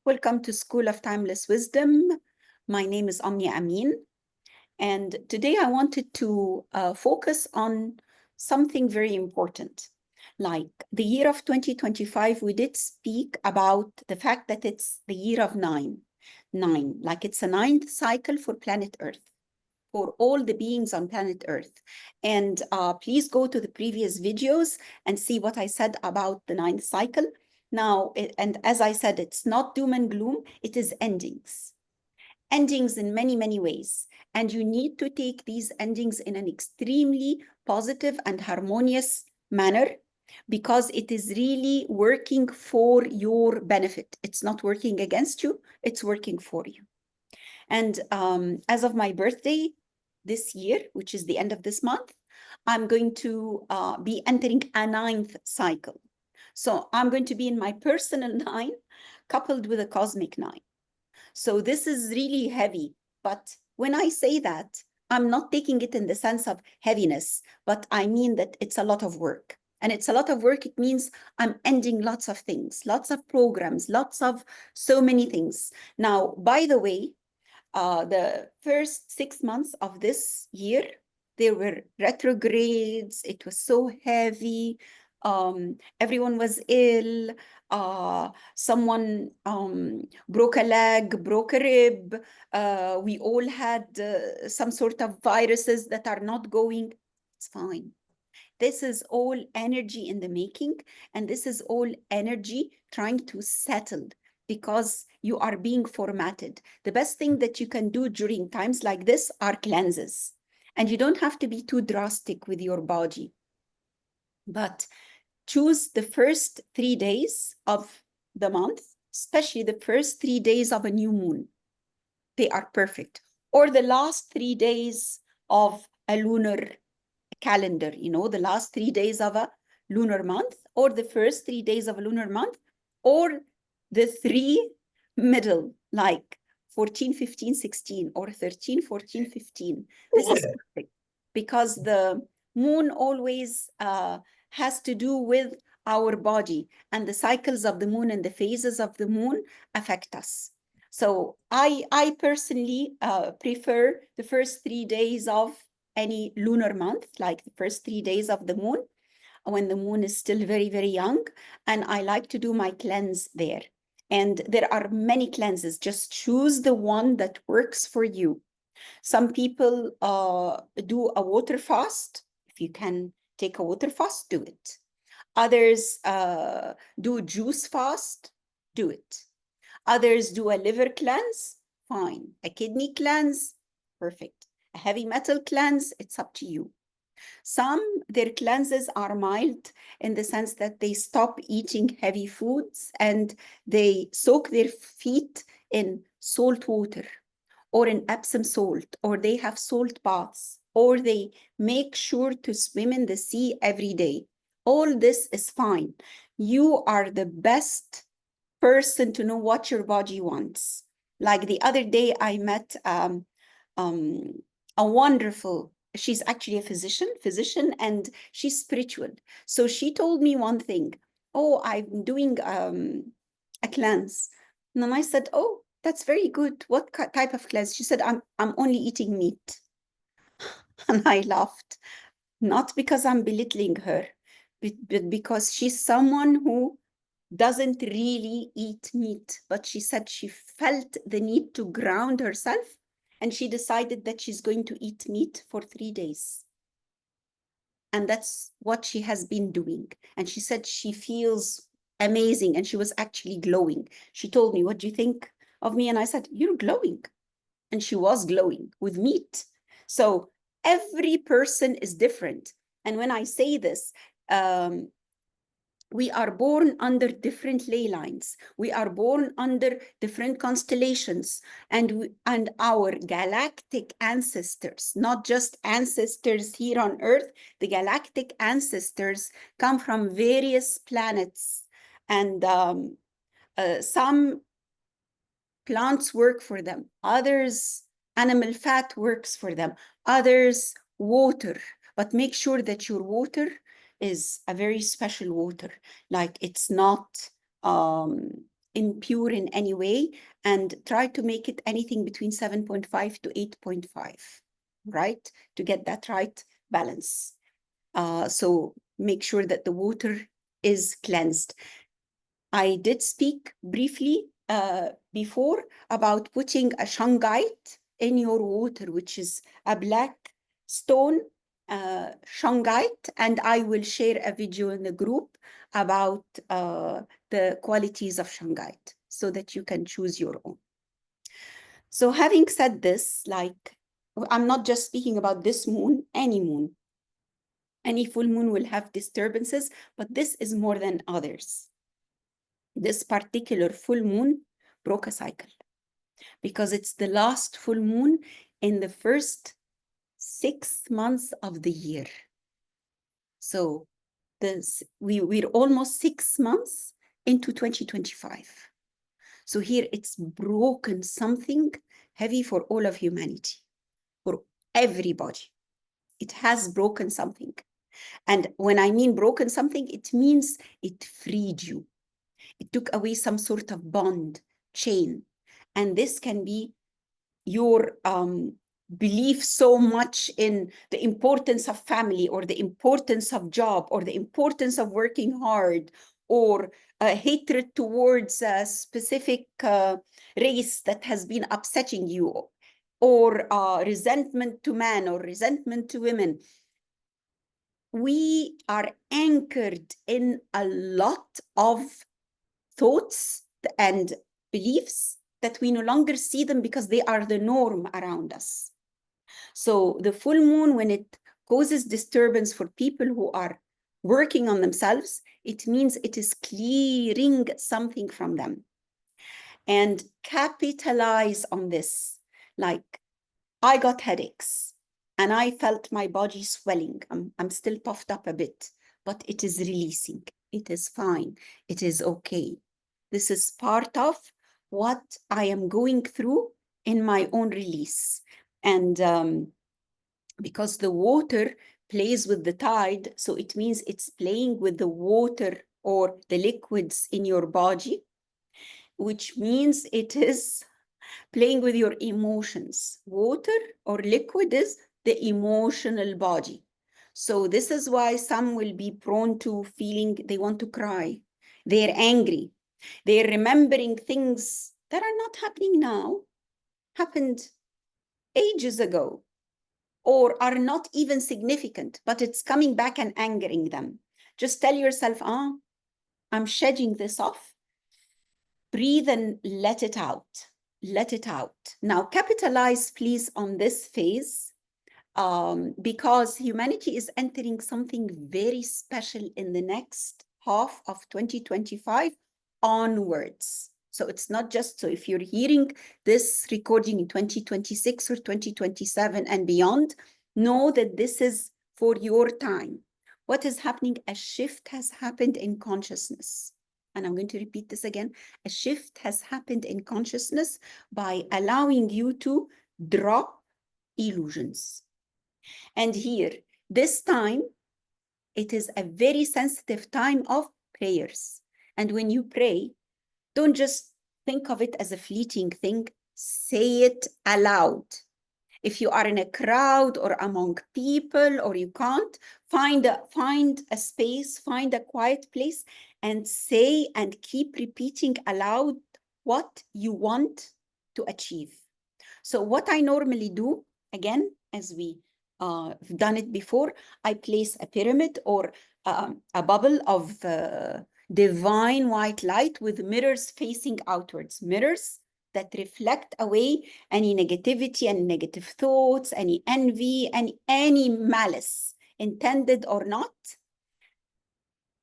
Welcome to School of Timeless Wisdom. My name is Omnia Amin, and today I wanted to focus on something very important. Like the year of 2025, we did speak about the fact that it's the year of nine, like it's a ninth cycle for planet Earth, for all the beings on planet Earth. And please go to the previous videos and see what I said about the ninth cycle. Now, and as I said, it's not doom and gloom, it is endings. Endings in many, many ways. And you need to take these endings in an extremely positive and harmonious manner because it is really working for your benefit. It's not working against you, it's working for you. And as of my birthday this year, which is the end of this month, I'm going to be entering a ninth cycle. So I'm going to be in my personal nine coupled with a cosmic nine. So this is really heavy. But when I say that, I'm not taking it in the sense of heaviness, but I mean that it's a lot of work. And it's a lot of work. It means I'm ending lots of things, lots of programs, lots of so many things. Now, by the way, the first 6 months of this year, there were retrogrades. It was so heavy. Everyone was ill. Someone broke a leg, broke a rib. We all had some sort of viruses that are not going. It's fine. This is all energy in the making, and this is all energy trying to settle because you are being formatted. The best thing that you can do during times like this are cleanses. And you don't have to be too drastic with your body. But choose the first 3 days of the month, especially the first 3 days of a new moon. They are perfect. Or the last 3 days of a lunar calendar, the last 3 days of a lunar month, or the first 3 days of a lunar month, or the 3 middle, like 14, 15, 16, or 13, 14, 15. This is perfect because the moon always has to do with our body, and the cycles of the moon and the phases of the moon affect us. So I personally prefer the first 3 days of any lunar month, like the first 3 days of the moon, when the moon is still very, very young. And I like to do my cleanse there. And there are many cleanses. Just choose the one that works for you. Some people do a water fast. If you can take a water fast, do it. Others do juice fast, do it. Others do a liver cleanse, fine. A kidney cleanse, perfect. A heavy metal cleanse, it's up to you. Some, their cleanses are mild in the sense that they stop eating heavy foods and they soak their feet in salt water or in Epsom salt, or they have salt baths, or they make sure to swim in the sea every day. All this is fine. You are the best person to know what your body wants. Like the other day, I met a wonderful, she's actually a physician, and she's spiritual. So she told me one thing. Oh, I'm doing a cleanse. And then I said, oh, that's very good. What type of cleanse? She said, I'm only eating meat. And I laughed, not because I'm belittling her, but because she's someone who doesn't really eat meat, but she said she felt the need to ground herself, and she decided that she's going to eat meat for 3 days. And that's what she has been doing. And she said she feels amazing, and she was actually glowing. She told me, what do you think of me? And I said, you're glowing. And she was glowing with meat. So every person is different. And when I say this, we are born under different ley lines. We are born under different constellations, and our galactic ancestors, not just ancestors here on Earth, the galactic ancestors come from various planets, and some plants work for them, others animal fat works for them, others water. But make sure that your water is a very special water, like it's not impure in any way, and try to make it anything between 7.5 to 8.5, right? To get that right balance. So make sure that the water is cleansed. I did speak briefly before about putting a shungite in your water, which is a black stone shungite, and I will share a video in the group about the qualities of shungite so that you can choose your own. So having said this, like, I'm not just speaking about this moon, any moon. Any full moon will have disturbances, but this is more than others. This particular full moon broke a cycle because it's the last full moon in the first 6 months of the year. So we're almost 6 months into 2025. So here it's broken something heavy for all of humanity, for everybody. It has broken something. And when I mean broken something, it means it freed you. It took away some sort of bond, chain. And this can be your belief so much in the importance of family, or the importance of job, or the importance of working hard, or hatred towards a specific race that has been upsetting you, or resentment to men or resentment to women. We are anchored in a lot of thoughts and beliefs that we no longer see them because they are the norm around us. So the full moon, when it causes disturbance for people who are working on themselves, it means it is clearing something from them. And capitalize on this. Like, I got headaches and I felt my body swelling. I'm still puffed up a bit, but it is releasing. It is fine. It is okay. This is part of what I am going through in my own release. And because the water plays with the tide, so it means it's playing with the water or the liquids in your body, which means it is playing with your emotions. Water or liquid is the emotional body. So this is why some will be prone to feeling they want to cry. They're angry. They're remembering things that are not happening now, happened ages ago, or are not even significant, but it's coming back and angering them. Just tell yourself, I'm shedding this off. Breathe and let it out. Let it out. Now, capitalize, please, on this phase, because humanity is entering something very special in the next half of 2025 onwards. So it's not just, so if you're hearing this recording in 2026 or 2027 and beyond, know that this is for your time. What is happening? A shift has happened in consciousness. And I'm going to repeat this again. A shift has happened in consciousness by allowing you to drop illusions. And here, this time, it is a very sensitive time of prayers. And when you pray, don't just think of it as a fleeting thing, say it aloud. If you are in a crowd or among people, or you can't, find a space, find a quiet place, and say and keep repeating aloud what you want to achieve. So what I normally do, again, as we done it before, I place a pyramid or a bubble of divine white light with mirrors facing outwards, mirrors that reflect away any negativity and negative thoughts, any envy, and any malice, intended or not,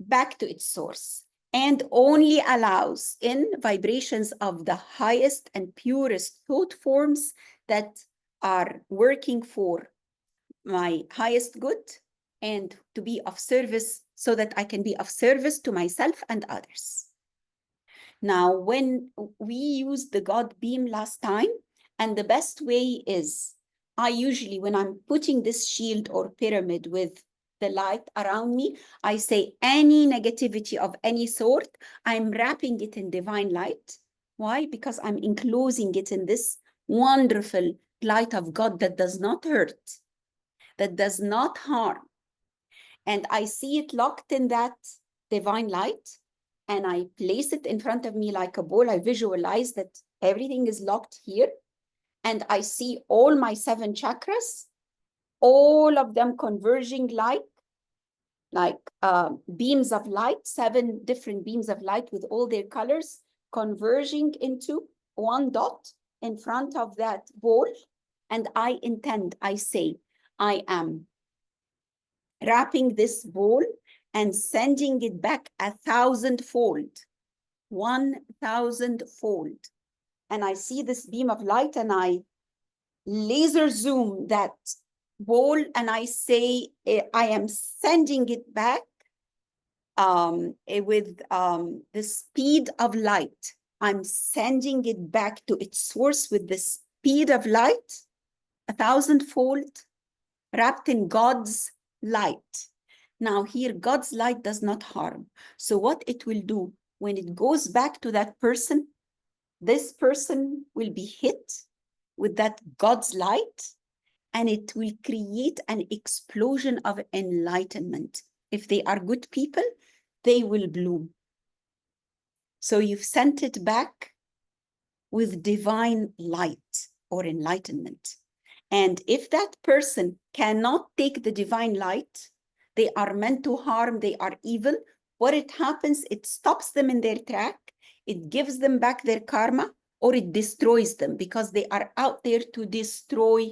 back to its source, and only allows in vibrations of the highest and purest thought forms that are working for my highest good and to be of service, so that I can be of service to myself and others. Now, when we used the God beam last time, and the best way is, I usually, when I'm putting this shield or pyramid with the light around me. I say any negativity of any sort, I'm wrapping it in divine light. Why? Because I'm enclosing it in this wonderful light of God that does not hurt, that does not harm. And I see it locked in that divine light, and I place it in front of me like a ball. I visualize that everything is locked here, and I see all my 7 chakras, all of them converging like beams of light, 7 different beams of light with all their colors converging into one dot in front of that ball. And I intend, I say, I am wrapping this ball and sending it back 1,000-fold, 1,000-fold. And I see this beam of light, and I laser zoom that ball, and I say, I am sending it back with the speed of light. I'm sending it back to its source with the speed of light, 1,000-fold, wrapped in God's light. Now here, God's light does not harm. So what it will do, when it goes back to that person, this person will be hit with that God's light, and it will create an explosion of enlightenment. If they are good people, they will bloom. So you've sent it back with divine light or enlightenment. And if that person cannot take the divine light, they are meant to harm, they are evil, what it happens, it stops them in their track, it gives them back their karma, or it destroys them, because they are out there to destroy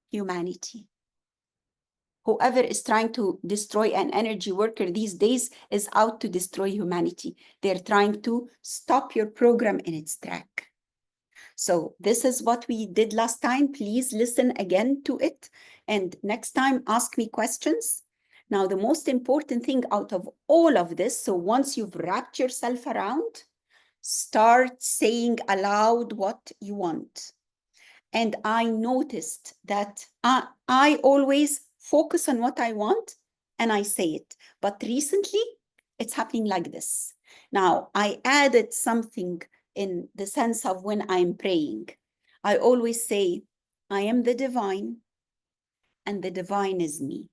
humanity. Whoever is trying to destroy an energy worker these days is out to destroy humanity. They're trying to stop your program in its track. So this is what we did last time. Please listen again to it. And next time, ask me questions. Now, the most important thing out of all of this, so once you've wrapped yourself around, start saying aloud what you want. And I noticed that I always focus on what I want and I say it. But recently, it's happening like this. Now, I added something in the sense of when I'm praying. I always say, I am the divine, and the divine is me.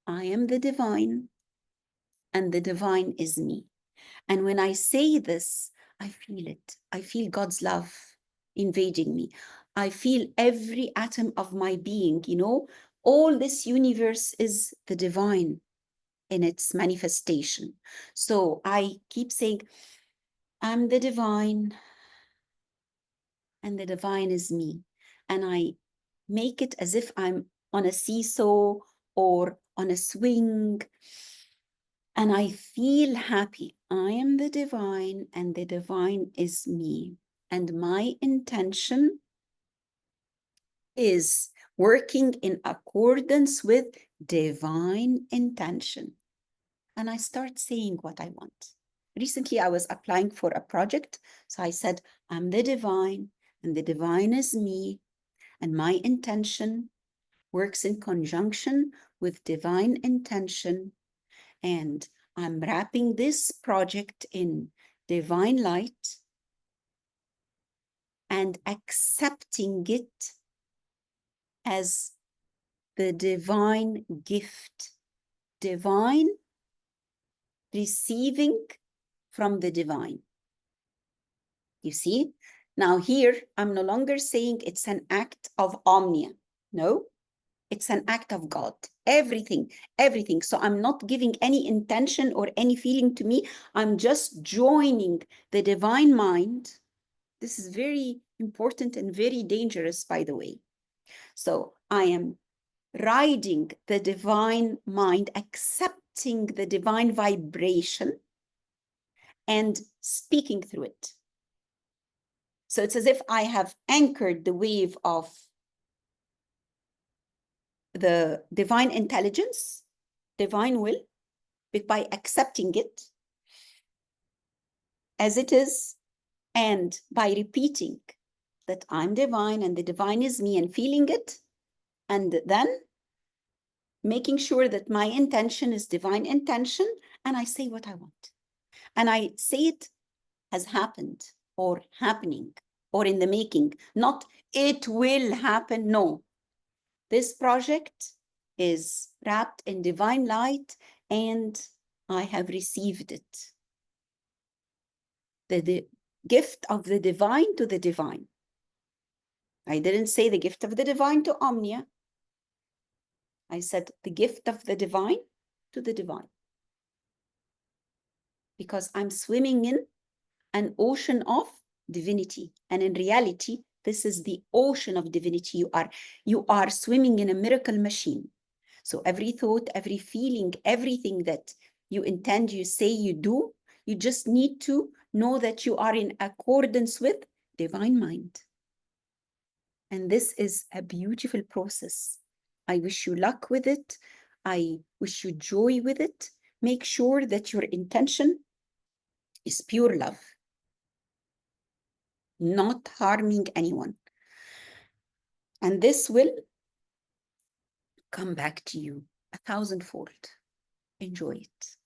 I am the divine, and the divine is me. And when I say this, I feel it. I feel God's love invading me. I feel every atom of my being, all this universe is the divine in its manifestation. So I keep saying, I'm the divine, and the divine is me. And I make it as if I'm on a seesaw or on a swing, and I feel happy. I am the divine, and the divine is me. And my intention is working in accordance with divine intention. And I start saying what I want. Recently, I was applying for a project. So I said, I'm the divine, and the divine is me. And my intention works in conjunction with divine intention. And I'm wrapping this project in divine light and accepting it as the divine gift. Divine receiving from the divine. You see? Now here, I'm no longer saying it's an act of omnia. No, it's an act of God. Everything. So I'm not giving any intention or any feeling to me. I'm just joining the divine mind. This is very important and very dangerous, by the way. So I am riding the divine mind, accepting the divine vibration and speaking through it. So it's as if I have anchored the wave of the divine intelligence, divine will, by accepting it as it is, and by repeating that I'm divine and the divine is me and feeling it. And then making sure that my intention is divine intention, and I say what I want. And I say it has happened, or happening, or in the making, not it will happen. No, this project is wrapped in divine light, and I have received it. The gift of the divine to the divine. I didn't say the gift of the divine to Omnia. I said the gift of the divine to the divine. Because I'm swimming in an ocean of divinity. And in reality, this is the ocean of divinity. You are swimming in a miracle machine. So every thought, every feeling, everything that you intend, you say, you do, you just need to know that you are in accordance with divine mind. And this is a beautiful process. I wish you luck with it. I wish you joy with it. Make sure that your intention is pure love, not harming anyone. And this will come back to you 1,000-fold. Enjoy it.